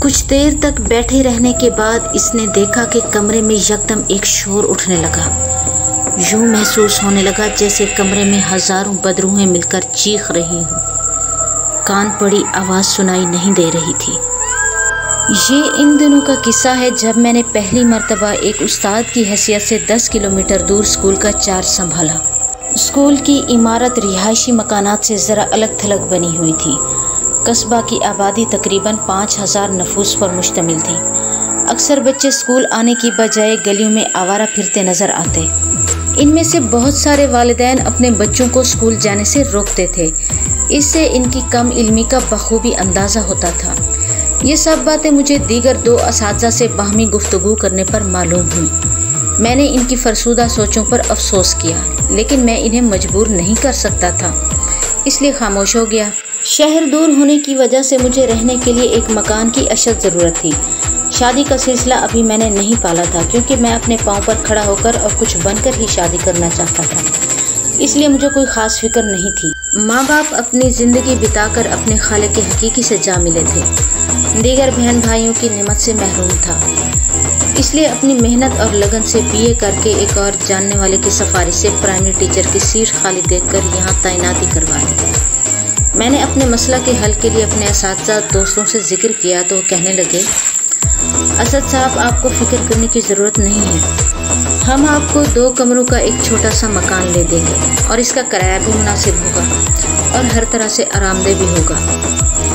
कुछ देर तक बैठे रहने के बाद इसने देखा कि कमरे में यकदम एक शोर उठने लगा। यूं महसूस होने लगा जैसे कमरे में हजारों बदरूहें मिलकर चीख रही हों। कान पड़ी आवाज़ सुनाई नहीं दे रही थी। ये इन दिनों का किस्सा है जब मैंने पहली मर्तबा एक उस्ताद की हैसियत से 10 किलोमीटर दूर स्कूल का चार्ज संभाला। स्कूल की इमारत रिहायशी मकानात से ज़रा अलग थलग बनी हुई थी। कस्बा की आबादी तकरीबन 5000 नफूस पर मुश्तमिल थी। अक्सर बच्चे स्कूल आने की बजाय गलियों में आवारा फिरते नज़र आते। इनमें से बहुत सारे वालिदैन अपने बच्चों को स्कूल जाने से रोकते थे। इससे इनकी कम इल्मी का बखूबी अंदाज़ा होता था। ये सब बातें मुझे दीगर 2 असातिज़ा से बाहमी गुफ्तगू करने पर मालूम हुई। मैंने इनकी फरसूदा सोचों पर अफसोस किया, लेकिन मैं इन्हें मजबूर नहीं कर सकता था, इसलिए खामोश हो गया। शहर दूर होने की वजह से मुझे रहने के लिए एक मकान की अशद ज़रूरत थी। शादी का सिलसिला अभी मैंने नहीं पाला था, क्योंकि मैं अपने पाँव पर खड़ा होकर और कुछ बनकर ही शादी करना चाहता था, इसलिए मुझे कोई ख़ास फिक्र नहीं थी। माँ बाप अपनी ज़िंदगी बिताकर अपने खालिक हकीकी से जा मिले थे। दीगर बहन भाइयों की नेमत से महरूम था, इसलिए अपनी मेहनत और लगन से BA करके एक और जानने वाले की सिफारिश से प्राइमरी टीचर की सीट खाली देखकर यहाँ तैनाती करवा ली। मैंने अपने मसला के हल के लिए अपने असातिज़ा दोस्तों से जिक्र किया तो वो कहने लगे, असद साहब, आपको फ़िक्र करने की ज़रूरत नहीं है। हम आपको 2 कमरों का एक छोटा सा मकान ले देंगे और इसका किराया भी मुनासिब होगा और हर तरह से आरामदेह भी होगा।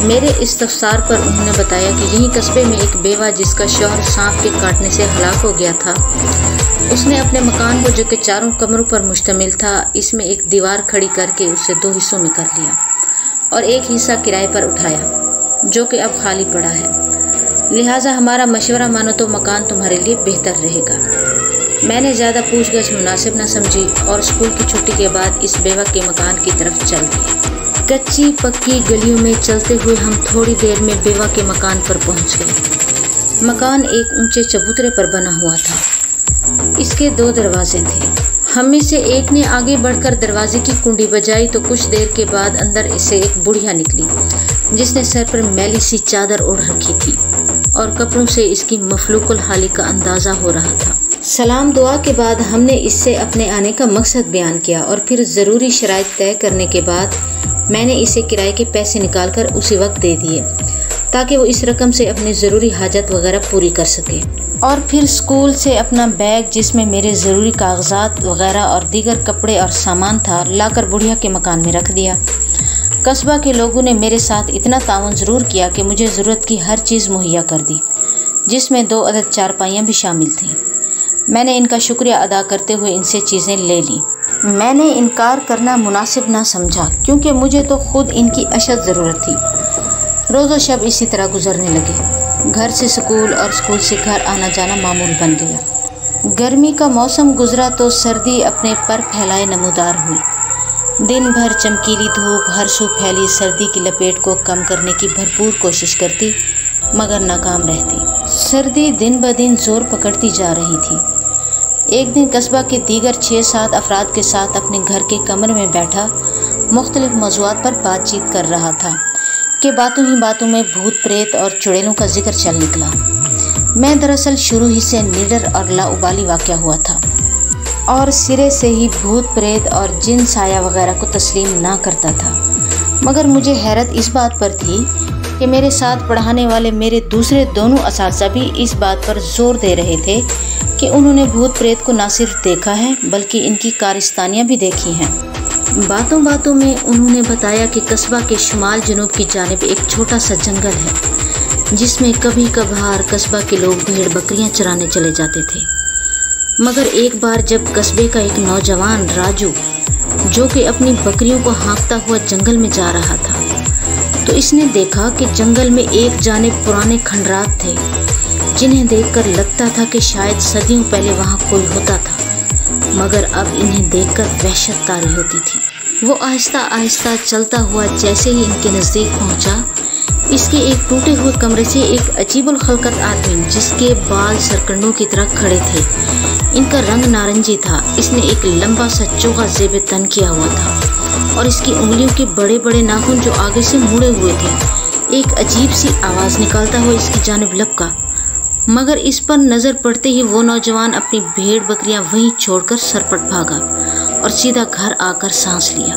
मेरे इस्तफसार पर उन्होंने बताया कि यहीं कस्बे में एक बेवा जिसका शौहर सांप के काटने से हलाक हो गया था, उसने अपने मकान को, जो कि 4 कमरों पर मुश्तमिल था, इसमें एक दीवार खड़ी करके उसे 2 हिस्सों में कर लिया और एक हिस्सा किराए पर उठाया, जो कि अब खाली पड़ा है। लिहाजा हमारा मशवरा मानो तो मकान तुम्हारे लिए बेहतर रहेगा। मैंने ज़्यादा पूछगछ मुनासिब न समझी और स्कूल की छुट्टी के बाद इस बेवा के मकान की तरफ चल दिए। कच्ची पक्की गलियों में चलते हुए हम थोड़ी देर में बेवा के मकान पर पहुंच गए। मकान एक ऊंचे चबूतरे पर बना हुआ था। इसके 2 दरवाजे थे। हम में से एक ने आगे बढ़कर दरवाजे की कुंडी बजाई तो कुछ देर के बाद अंदर से एक बुढ़िया निकली, जिसने सर पर मैली सी चादर ओढ़ रखी थी और कपड़ों से इसकी मफलूकुल हाली का अंदाज़ा हो रहा था। सलाम दुआ के बाद हमने इससे अपने आने का मकसद बयान किया और फिर ज़रूरी शराइत तय करने के बाद मैंने इसे किराए के पैसे निकालकर उसी वक्त दे दिए, ताकि वो इस रकम से अपनी ज़रूरी हाजत वगैरह पूरी कर सके। और फिर स्कूल से अपना बैग, जिसमें मेरे ज़रूरी कागजात वगैरह और दीगर कपड़े और सामान था, लाकर बुढ़िया के मकान में रख दिया। कस्बा के लोगों ने मेरे साथ इतना ताउन ज़रूर किया कि मुझे ज़रूरत की हर चीज़ मुहैया कर दी, जिसमें 2 अदद चारपाइयाँ भी शामिल थीं। मैंने इनका शुक्रिया अदा करते हुए इनसे चीज़ें ले लीं। मैंने इनकार करना मुनासिब ना समझा, क्योंकि मुझे तो खुद इनकी अशद ज़रूरत थी। रोज़ो शब इसी तरह गुजरने लगे। घर से स्कूल और स्कूल से घर आना जाना मामूल बन गया। गर्मी का मौसम गुजरा तो सर्दी अपने पर फैलाए नमूदार हुई। दिन भर चमकीली धूप हर सू फैली सर्दी की लपेट को कम करने की भरपूर कोशिश करती, मगर नाकाम रहती। सर्दी दिन ब दिन ज़ोर पकड़ती जा रही थी। एक दिन कस्बा के दीगर 6-7 अफराद के साथ अपने घर के कमरे में बैठा मुख्तलिफ मौज़ूआत पर बातचीत कर रहा था कि बातों ही बातों में भूत प्रेत और चुड़ैलों का जिक्र चल निकला। मैं दरअसल शुरू ही से निडर और लाउबाली वाक़या हुआ था और सिरे से ही भूत प्रेत और जिन साया वगैरह को तस्लीम ना करता था, मगर मुझे हैरत इस बात पर थी कि मेरे साथ पढ़ाने वाले मेरे दूसरे दोनों असातिज़ा भी इस बात पर जोर दे रहे थे कि उन्होंने भूत प्रेत को न सिर्फ देखा है बल्कि इनकी कारिस्तानियाँ भी देखी हैं। बातों बातों में उन्होंने बताया कि कस्बा के शुमाल जनूब की जानिब एक छोटा सा जंगल है, जिसमें कभी कभार कस्बा के लोग भेड़ बकरियां चराने चले जाते थे। मगर एक बार जब कस्बे का एक नौजवान राजू, जो कि अपनी बकरियों को हाँकता हुआ जंगल में जा रहा था, तो इसने देखा कि जंगल में एक जानिब पुराने खंडरात थे, जिन्हें देखकर लगता था कि शायद सदियों पहले वहाँ कोई होता था, मगर अब इन्हें देखकर वहशत तारी होती थी। वो आहिस्ता आहिस्ता चलता हुआ जैसे ही इनके नज़दीक पहुँचा, इसके एक टूटे हुए कमरे से एक अजीबुल खलकत आदमी, जिसके बाल सरकंडों की तरह खड़े थे, इनका रंग नारंगी था, इसने एक लंबा सा चोगा ज़ेब तन किया हुआ था और इसकी उंगलियों के बड़े बड़े नाखून जो आगे से मुड़े हुए थे, एक अजीब सी आवाज़ निकालता हुआ इसकी जानिब लपका, मगर इस पर नज़र पड़ते ही वो नौजवान अपनी भेड़ बकरियां वहीं छोड़कर सरपट भागा और सीधा घर आकर सांस लिया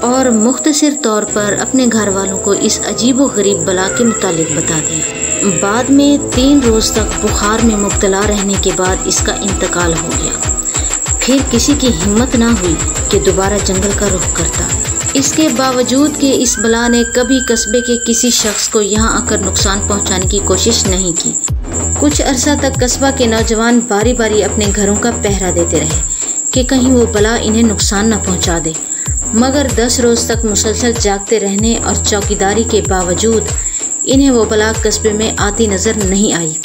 और मुख्तसर तौर पर अपने घर वालों को इस अजीबो गरीब बला के मुतालिक बता दिया। बाद में 3 रोज़ तक बुखार में मुब्तला रहने के बाद इसका इंतकाल हो गया। फिर किसी की हिम्मत ना हुई कि दोबारा जंगल का रुख करता। इसके बावजूद कि इस बला ने कभी कस्बे के किसी शख्स को यहाँ आकर नुकसान पहुँचाने की कोशिश नहीं की। कुछ अरसा तक कस्बा के नौजवान बारी बारी अपने घरों का पहरा देते रहे कि कहीं वो बला इन्हें नुकसान न पहुँचा दे, मगर 10 रोज़ तक मुसलसल जागते रहने और चौकीदारी के बावजूद इन्हें वो बला कस्बे में आती नज़र नहीं आई।